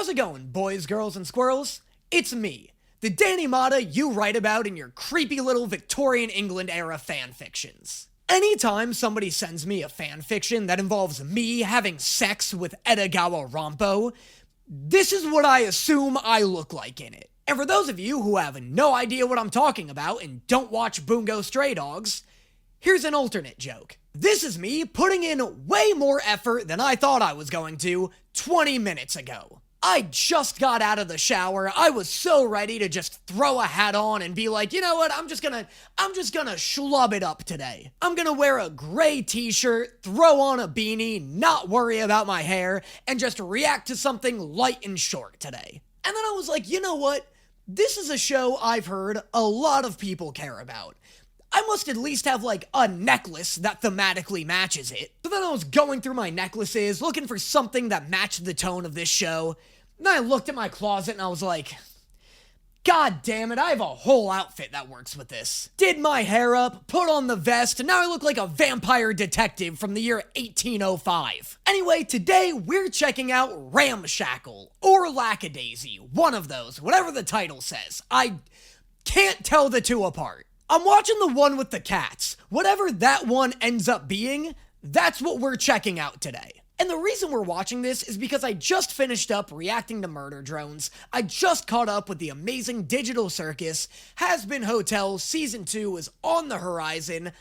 How's it going, boys, girls, and squirrels? It's me, the Danny Mata you write about in your creepy little Victorian England era fanfictions. Anytime somebody sends me a fanfiction that involves me having sex with Edagawa Rampo, this is what I assume I look like in it. And for those of you who have no idea what I'm talking about and don't watch Bungo Stray Dogs, here's an alternate joke. This is me putting in way more effort than I thought I was going to 20 minutes ago. I just got out of the shower. I was so ready to just throw a hat on and be like, you know what, I'm just gonna schlub it up today. I'm gonna wear a gray t-shirt, throw on a beanie, not worry about my hair, and just react to something light and short today. And then I was like, you know what? This is a show I've heard a lot of people care about. I must at least have like a necklace that thematically matches it. So then I was going through my necklaces, looking for something that matched the tone of this show. And then I looked at my closet and I was like, God damn it, I have a whole outfit that works with this. Did my hair up, put on the vest, and now I look like a vampire detective from the year 1805. Anyway, today we're checking out Ramshackle, or Lackadaisy, one of those, whatever the title says. I can't tell the two apart. I'm watching the one with the cats. Whatever that one ends up being, that's what we're checking out today. And the reason we're watching this is because I just finished up reacting to Murder Drones. I just caught up with the amazing Digital Circus. Has Been Hotel Season 2 is on the horizon.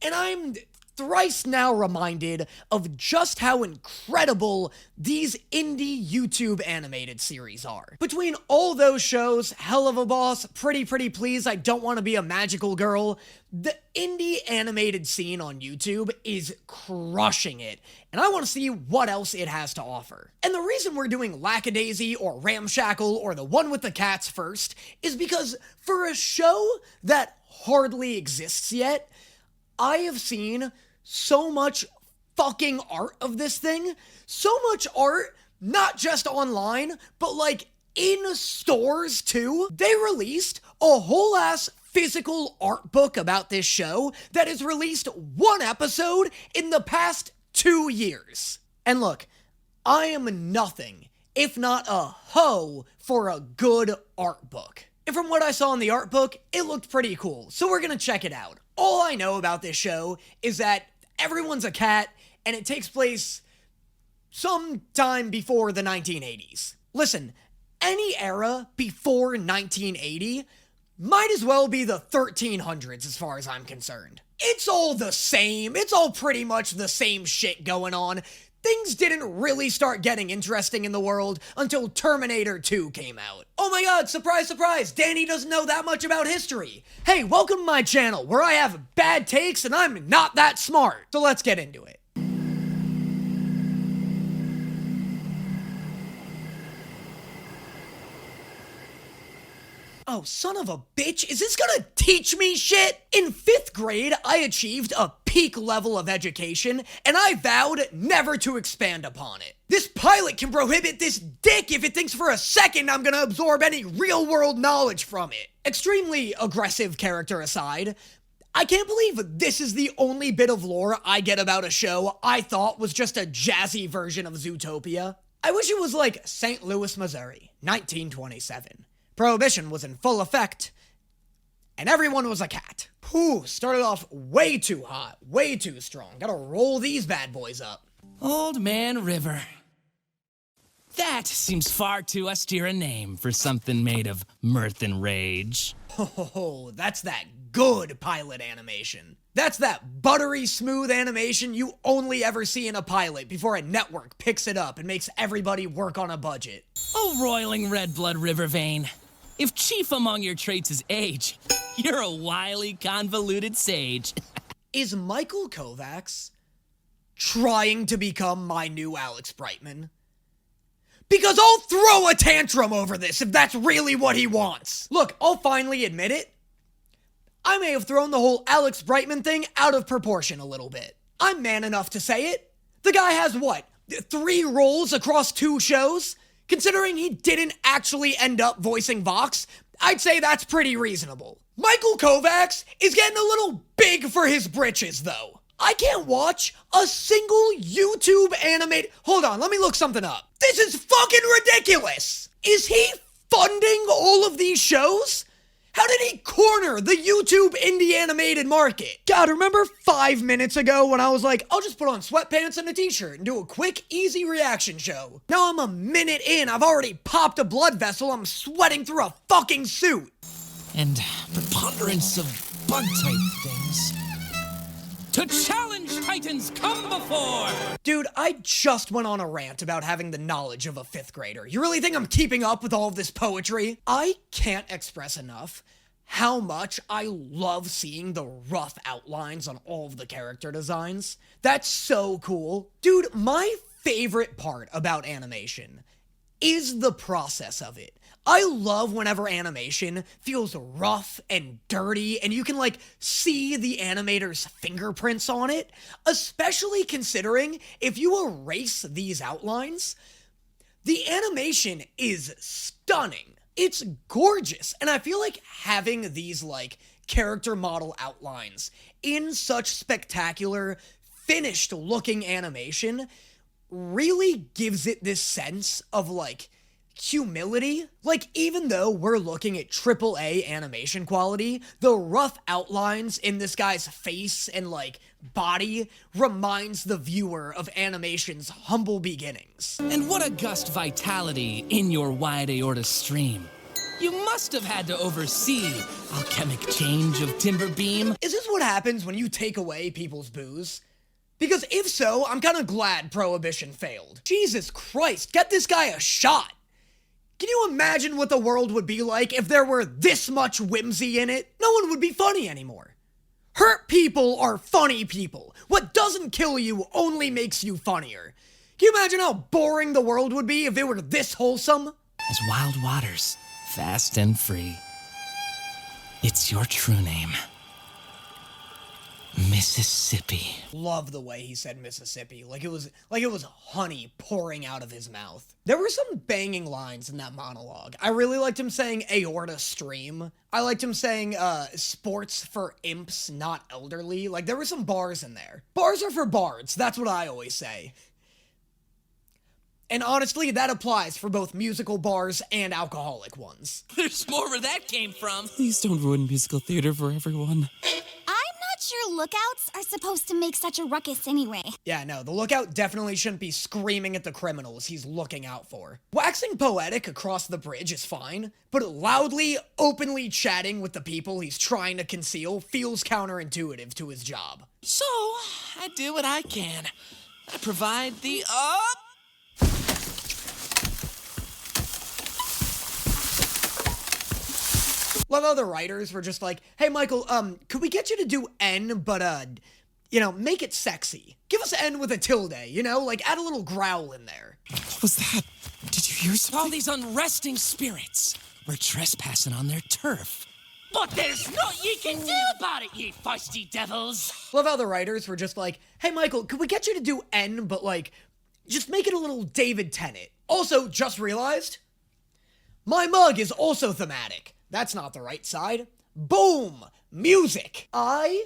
And I'm thrice now reminded of just how incredible these indie YouTube animated series are. Between all those shows, Hell of a Boss, Pretty Please, I Don't Want to Be a Magical Girl, the indie animated scene on YouTube is crushing it, and I want to see what else it has to offer. And the reason we're doing Lackadaisy or Ramshackle or the one with the cats first is because for a show that hardly exists yet, I have seen so much fucking art of this thing. So much art, not just online, but like in stores too. They released a whole ass physical art book about this show that has released one episode in the past 2 years. And look, I am nothing if not a hoe for a good art book. And from what I saw in the art book, it looked pretty cool, so we're gonna check it out. All I know about this show is that everyone's a cat, and it takes place sometime before the 1980s. Listen, any era before 1980 might as well be the 1300s as far as I'm concerned. It's all the same. It's all pretty much the same shit going on. Things didn't really start getting interesting in the world until Terminator 2 came out. Oh my god, surprise, surprise, Danny doesn't know that much about history. Hey, welcome to my channel where I have bad takes and I'm not that smart. So let's get into it. Oh, son of a bitch, is this gonna teach me shit? In 5th grade, I achieved a peak level of education, and I vowed never to expand upon it. This pilot can prohibit this dick if it thinks for a second I'm gonna absorb any real-world knowledge from it. Extremely aggressive character aside, I can't believe this is the only bit of lore I get about a show I thought was just a jazzy version of Zootopia. I wish it was like St. Louis, Missouri, 1927. Prohibition was in full effect, and everyone was a cat. Whew, started off way too hot, way too strong. Gotta roll these bad boys up. Old Man River. That seems far too austere a name for something made of mirth and rage. Oh, that's that good pilot animation. That's that buttery smooth animation you only ever see in a pilot before a network picks it up and makes everybody work on a budget. Oh, roiling red blood river vein. If chief among your traits is age, you're a wily, convoluted sage. Is Michael Kovacs trying to become my new Alex Brightman? Because I'll throw a tantrum over this if that's really what he wants. Look, I'll finally admit it. I may have thrown the whole Alex Brightman thing out of proportion a little bit. I'm man enough to say it. The guy has what, 3 roles across 2 shows? Considering he didn't actually end up voicing Vox, I'd say that's pretty reasonable. Michael Kovacs is getting a little big for his britches, though. I can't watch a single YouTube animated... Hold on, let me look something up. This is fucking ridiculous! Is he funding all of these shows? How did he corner the YouTube indie animated market? God, remember 5 minutes ago when I was like, I'll just put on sweatpants and a t-shirt and do a quick, easy reaction show. Now I'm a minute in, I've already popped a blood vessel, I'm sweating through a fucking suit. And preponderance of bug-type things. To challenge Titans come before! Dude, I just went on a rant about having the knowledge of a 5th grader. You really think I'm keeping up with all of this poetry? I can't express enough how much I love seeing the rough outlines on all of the character designs. That's so cool. Dude, my favorite part about animation is the process of it. I love whenever animation feels rough and dirty and you can like see the animator's fingerprints on it, especially considering if you erase these outlines, the animation is stunning. It's gorgeous. And I feel like having these like character model outlines in such spectacular, finished looking animation really gives it this sense of like humility. Like, even though we're looking at AAA animation quality, the rough outlines in this guy's face and like body reminds the viewer of animation's humble beginnings. And what a gust vitality in your wide aorta stream. You must have had to oversee alchemic change of timber beam. Is this what happens when you take away people's booze? Because if so, I'm kinda glad Prohibition failed. Jesus Christ, get this guy a shot! Can you imagine what the world would be like if there were this much whimsy in it? No one would be funny anymore. Hurt people are funny people. What doesn't kill you only makes you funnier. Can you imagine how boring the world would be if it were this wholesome? As wild waters, fast and free. It's your true name. Mississippi. Love the way he said Mississippi, like it was honey pouring out of his mouth. There were some banging lines in that monologue. I really liked him saying aorta stream. I liked him saying sports for imps, not elderly. Like there were some bars in there. Bars are for bards, that's what I always say. And honestly, that applies for both musical bars and alcoholic ones. There's more where that came from. Please don't ruin musical theater for everyone. Sure, lookouts are supposed to make such a ruckus anyway. Yeah, no, the lookout definitely shouldn't be screaming at the criminals he's looking out for. Waxing poetic across the bridge is fine, but loudly, openly chatting with the people he's trying to conceal feels counterintuitive to his job. So, I do what I can. I provide the Love how the writers were just like, hey, Michael, could we get you to do N, but, you know, make it sexy. Give us N with a tilde, you know? Like, add a little growl in there. What was that? Did you hear something? all these unresting spirits. We're trespassing on their turf. But there's naught ye can do about it, ye feisty devils. Love how the writers were just like, hey, Michael, could we get you to do N, but, like, just make it a little David Tennant. Also, just realized, my mug is also thematic. That's not the right side. Boom! Music! I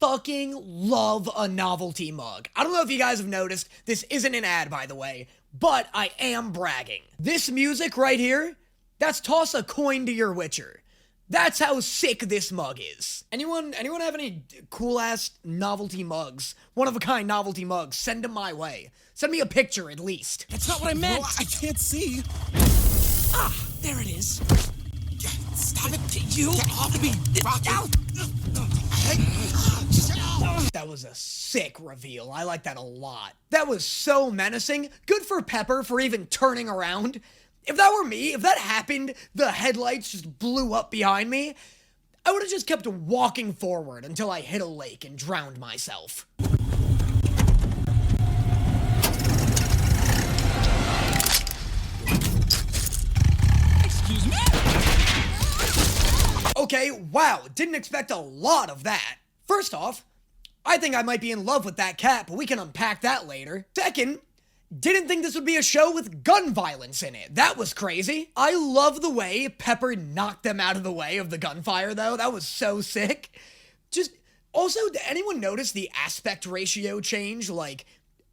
fucking love a novelty mug. I don't know if you guys have noticed, this isn't an ad, by the way, but I am bragging. This music right here, that's toss a coin to your Witcher. That's how sick this mug is. Anyone have any cool-ass novelty mugs? One-of-a-kind novelty mugs, send them my way. Send me a picture, at least. That's not what I meant. I can't see. Ah, there it is. Stop it. You Get off me. Out. That was a sick reveal. I like that a lot. That was so menacing. Good for Pepper for even turning around. If that were me, if that happened, the headlights just blew up behind me, I would have just kept walking forward until I hit a lake and drowned myself. Excuse me? Okay, wow, didn't expect a lot of that. First off, I think I might be in love with that cat, but we can unpack that later. Second, didn't think this would be a show with gun violence in it. That was crazy. I love the way Pepper knocked them out of the way of the gunfire, though. That was so sick. Just Also, did anyone notice the aspect ratio change, like,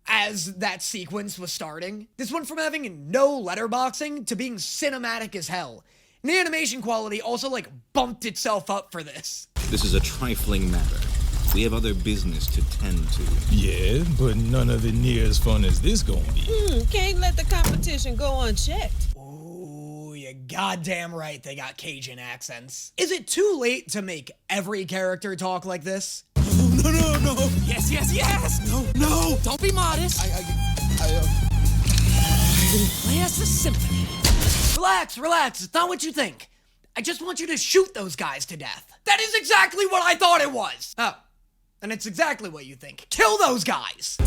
as that sequence was starting? This went from having no letterboxing to being cinematic as hell. And the animation quality also, like, bumped itself up for this. This is a trifling matter. We have other business to tend to. Yeah, but none of it near as fun as this gonna be. Can't let the competition go unchecked. Ooh, you're goddamn right they got Cajun accents. Is it too late to make every character talk like this? No. Yes, yes, yes! No. Don't be modest. Play us a symphony. Relax, it's not what you think. I just want you to shoot those guys to death. That is exactly what I thought it was. Oh, and it's exactly what you think. Kill those guys!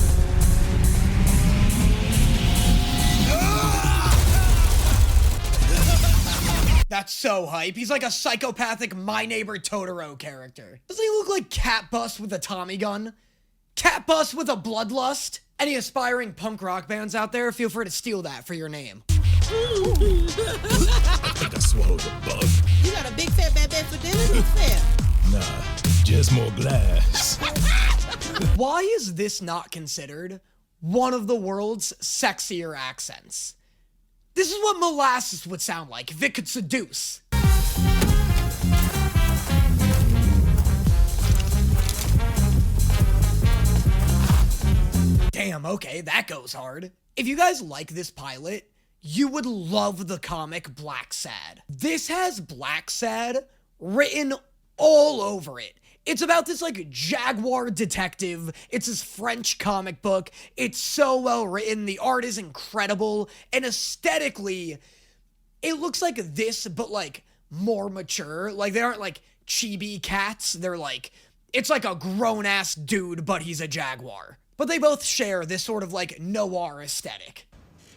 That's so hype. He's like a psychopathic My Neighbor Totoro character. Doesn't he look like Cat Bus with a Tommy gun? Cat Bus with a bloodlust? Any aspiring punk rock bands out there, feel free to steal that for your name. I think I swallowed a bug. You got a big fat bad bed for dinner? What's fair? Nah, just more glass. Why is this not considered one of the world's sexier accents? This is what molasses would sound like if it could seduce. Damn, okay, that goes hard. If you guys like this pilot, you would love the comic Black Sad. This has Black Sad written all over it. It's about this, like, jaguar detective. It's this French comic book. It's so well written. The art is incredible. And aesthetically, it looks like this, but, like, more mature. Like, they aren't, like, chibi cats. They're, like, it's like a grown-ass dude, but he's a jaguar. But they both share this sort of, like, noir aesthetic.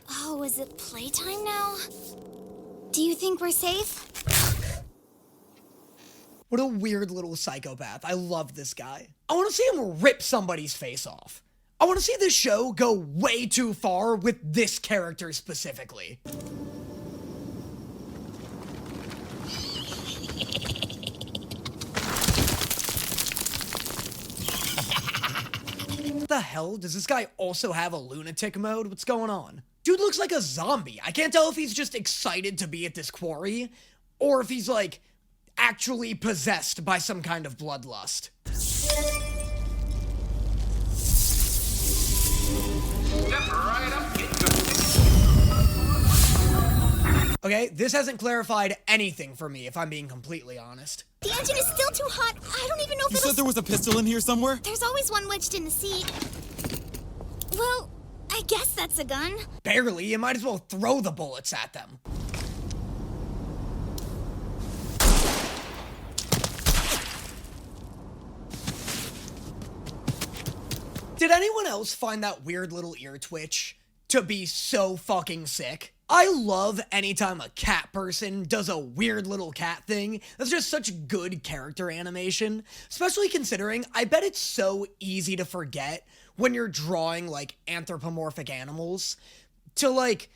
Oh, is it playtime now? Do you think we're safe? What a weird little psychopath. I love this guy. I want to see him rip somebody's face off. I want to see this show go way too far with this character specifically. What the hell? Does this guy also have a lunatic mode? What's going on? Dude looks like a zombie. I can't tell if he's just excited to be at this quarry or if he's like actually possessed by some kind of bloodlust. Okay, this hasn't clarified anything for me, if I'm being completely honest. The engine is still too hot. I don't even know if You said there was a pistol in here somewhere? There's always one wedged in the seat. Well, I guess that's a gun. Barely, you might as well throw the bullets at them. Did anyone else find that weird little ear twitch to be so fucking sick? I love anytime a cat person does a weird little cat thing. That's just such good character animation, especially considering I bet it's so easy to forget when you're drawing like anthropomorphic animals to like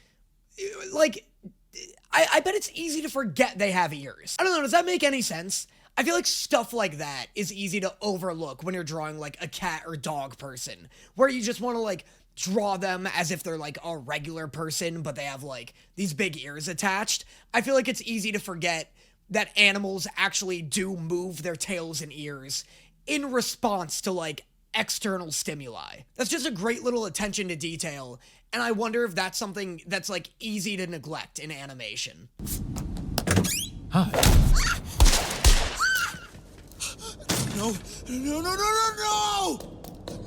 I bet it's easy to forget they have ears. I don't know, does that make any sense? I feel like stuff like that is easy to overlook when you're drawing like a cat or dog person, where you just want to like draw them as if they're like a regular person, but they have like these big ears attached. I feel like it's easy to forget that animals actually do move their tails and ears in response to like external stimuli. That's just a great little attention to detail, and I wonder if that's something that's like easy to neglect in animation. Hi. No!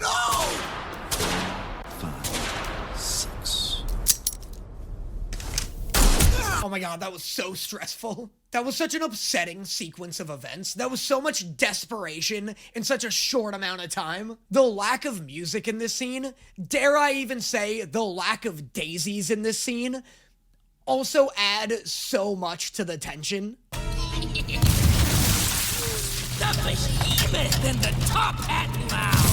No! 5, 6. Oh my god, that was so stressful. That was such an upsetting sequence of events. That was so much desperation in such a short amount of time. The lack of music in this scene, dare I even say the lack of daisies in this scene, also add so much to the tension. The behemoth and the top hat loud.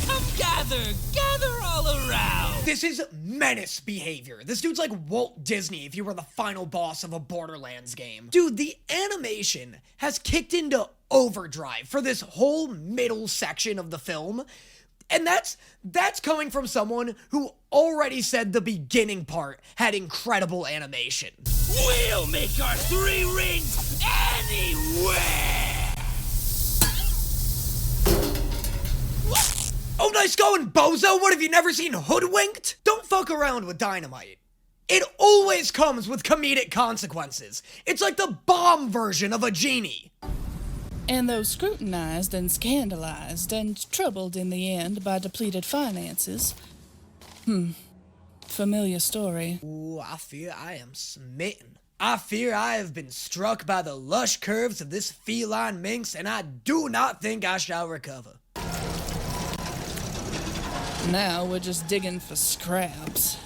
Come gather all around. This is menace behavior. This dude's like Walt Disney if you were the final boss of a Borderlands game. Dude, the animation has kicked into overdrive for this whole middle section of the film. And that's coming from someone who already said the beginning part had incredible animation. We'll make our 3 rings anywhere! Oh, nice going, bozo! What, have you never seen Hoodwinked? Don't fuck around with dynamite. It always comes with comedic consequences. It's like the bomb version of a genie. And though scrutinized and scandalized and troubled in the end by depleted finances, familiar story. Ooh, I fear I am smitten. I fear I have been struck by the lush curves of this feline minx, and I do not think I shall recover. Now we're just digging for scraps.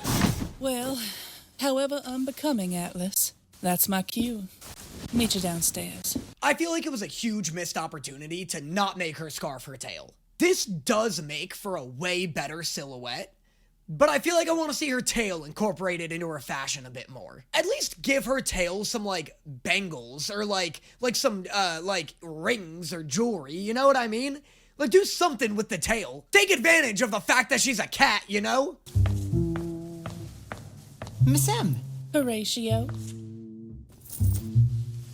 Well, however unbecoming, Atlas, that's my cue. Meet you downstairs. I feel like it was a huge missed opportunity to not make her scarf her tail. This does make for a way better silhouette, but I feel like I want to see her tail incorporated into her fashion a bit more. At least give her tail some, like, bangles, or like some, rings or jewelry, you know what I mean? Like, do something with the tail. Take advantage of the fact that she's a cat, you know? Miss M. Horatio.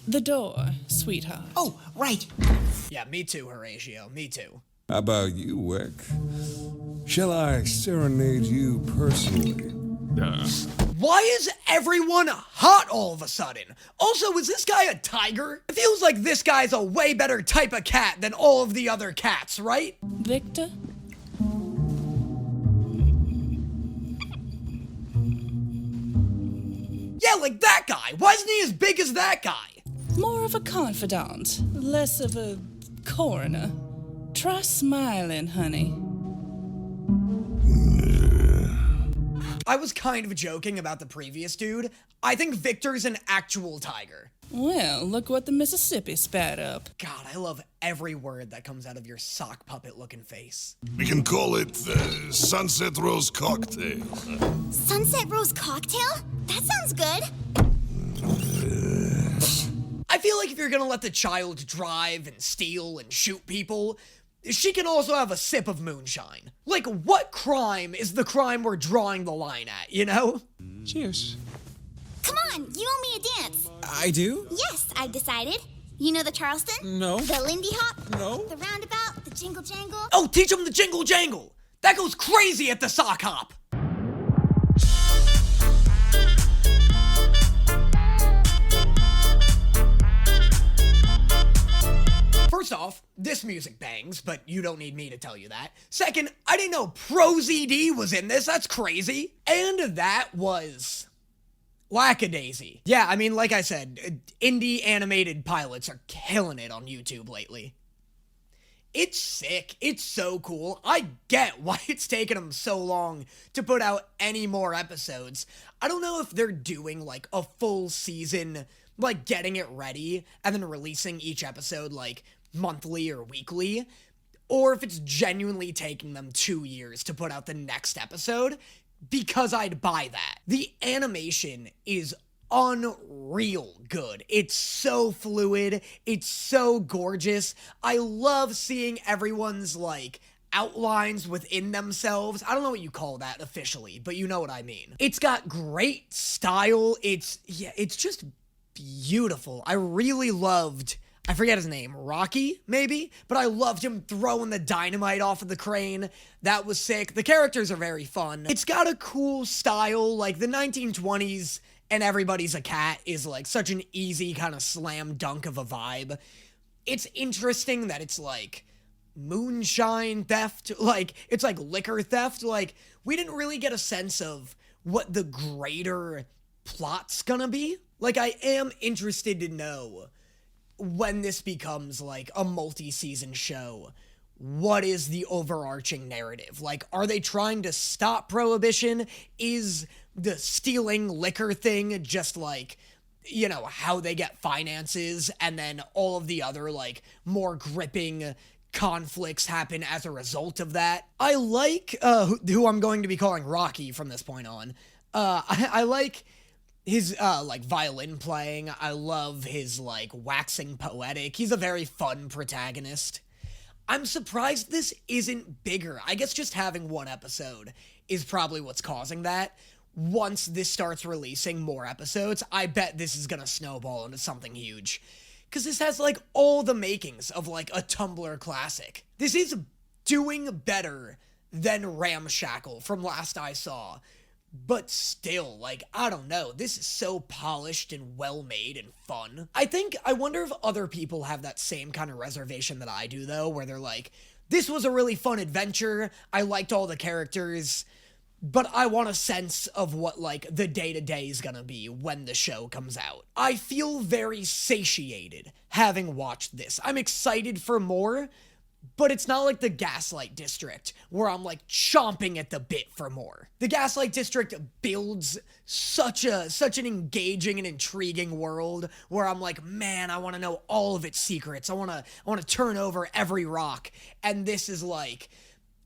The door, sweetheart. Oh, right. Yeah, me too, Horatio, me too. How about you, Wick? Shall I serenade you personally? Why is everyone hot all of a sudden? Also, is this guy a tiger? It feels like this guy's a way better type of cat than all of the other cats, right? Victor? Yeah, like that guy. Why isn't he as big as that guy? More of a confidant, less of a coroner. Try smiling, honey. I was kind of joking about the previous dude. I think Victor's an actual tiger. Well, look what the Mississippi spat up. God, I love every word that comes out of your sock puppet looking face. We can call it Sunset Rose Cocktail. Sunset Rose Cocktail? That sounds good. I feel like if you're gonna let the child drive and steal and shoot people, she can also have a sip of moonshine. Like, what crime is the crime we're drawing the line at, you know? Cheers. Come on, you owe me a dance. I do? Yes, I've decided. You know the Charleston? No. The Lindy Hop? No. The Roundabout? The Jingle Jangle? Oh, teach him the jingle jangle! That goes crazy at the sock hop! First off, this music bangs, but you don't need me to tell you that. Second, I didn't know ProZD was in this, that's crazy. And that was Lackadaisy. Yeah, I mean, like I said, indie animated pilots are killing it on YouTube lately. It's sick, it's so cool. I get why it's taken them so long to put out any more episodes. I don't know if they're doing, like, a full season, like, getting it ready, and then releasing each episode, like, monthly or weekly, or if it's genuinely taking them 2 years to put out the next episode, because I'd buy that. The animation is unreal good. It's so fluid, it's so gorgeous. I love seeing everyone's, like, outlines within themselves. I don't know what you call that officially, but you know what I mean. It's got great style, it's just beautiful. I really loved, I forget his name, Rocky, maybe? But I loved him throwing the dynamite off of the crane. That was sick. The characters are very fun. It's got a cool style, like the 1920s and Everybody's a Cat is like such an easy kind of slam dunk of a vibe. It's interesting that it's like moonshine theft, like it's like liquor theft. Like we didn't really get a sense of what the greater plot's gonna be. Like I am interested to know when this becomes like a multi-season show, what is the overarching narrative? Like, are they trying to stop prohibition? Is the stealing liquor thing just like, you know, how they get finances, and then all of the other like more gripping conflicts happen as a result of that. I like who I'm going to be calling Rocky from this point on. I like his like violin playing. I love his like waxing poetic. He's a very fun protagonist. I'm surprised this isn't bigger. I guess just having one episode is probably what's causing that. Once this starts releasing more episodes, I bet this is gonna snowball into something huge. Because this has, like, all the makings of, like, a Tumblr classic. This is doing better than Ramshackle from last I saw. But still, like, I don't know. This is so polished and well-made and fun. I wonder if other people have that same kind of reservation that I do, though, where they're like, this was a really fun adventure. I liked all the characters. But I want a sense of what, like, the day-to-day is gonna be when the show comes out. I feel very satiated having watched this. I'm excited for more, but it's not like the Gaslight District, where I'm, like, chomping at the bit for more. The Gaslight District builds such an engaging and intriguing world, where I'm like, man, I want to know all of its secrets. I want to turn over every rock. And this is, like,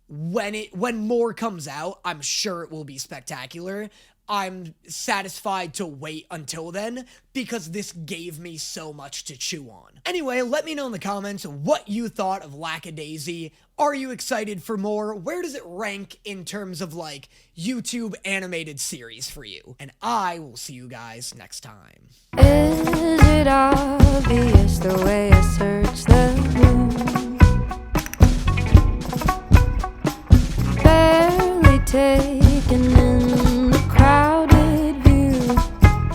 when more comes out, I'm sure it will be spectacular. I'm satisfied to wait until then, because this gave me so much to chew on. Anyway, let me know in the comments what you thought of Lackadaisy. Are you excited for more? Where does it rank in terms of, like, YouTube animated series for you? And I will see you guys next time. Is it obvious the way I search the room? Barely take